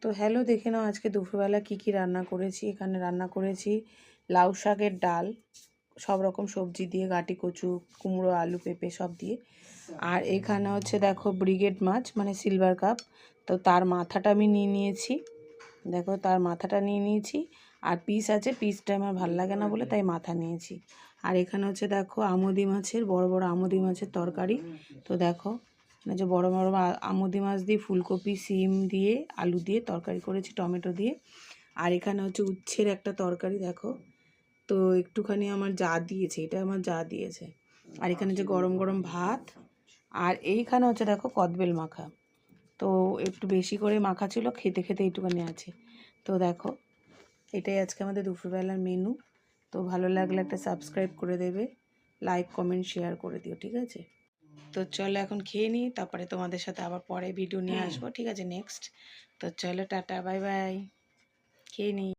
তো হ্যালো, দেখে নাও আজকে দুপুরবেলা কি রান্না করেছি। এখানে রান্না করেছি লাউ শাকের ডাল, সব রকম সবজি দিয়ে, গাটি কচু, কুমড়ো, আলু, পেঁপে সব দিয়ে। আর এখানে হচ্ছে দেখো ব্রিগেড মাছ, মানে সিলভার কাপ। তো তার মাথাটা আমি নিয়ে নিয়েছি, দেখো তার মাথাটা নিয়ে নিয়েছি। আর পিস আছে, পিসটা আমার ভালো লাগে না বলে তাই মাথা নিয়েছি। আর এখানে হচ্ছে দেখো আমুদি মাছের, বড় বড় আমুদি মাছের তরকারি। তো দেখো যে বড় বড় আমুদি মাছ দিয়ে ফুলকপি, সিম দিয়ে, আলু দিয়ে তরকারি করেছি, টমেটো দিয়ে। আর এখানে হচ্ছে উচ্ছের একটা তরকারি দেখো। তো একটুখানি আমার যা দিয়েছে, এটা আমার যা দিয়েছে। আর এখানে যে গরম গরম ভাত। আর এইখানে হচ্ছে দেখো কদবেল মাখা। তো একটু বেশি করে মাখা ছিল, খেতে খেতে একটুখানি আছে। তো দেখো এটাই আজকে আমাদের দুপুরবেলার মেনু। তো ভালো লাগলে একটা সাবস্ক্রাইব করে দেবে, লাইক কমেন্ট শেয়ার করে দিও, ঠিক আছে? তো চলো এখন খেয়ে নিই, তারপরে তোমাদের সাথে আবার পরে ভিডিও নিয়ে আসবো, ঠিক আছে? নেক্সট। তো চলো টাটা, বাই বাই, খেয়ে নিই।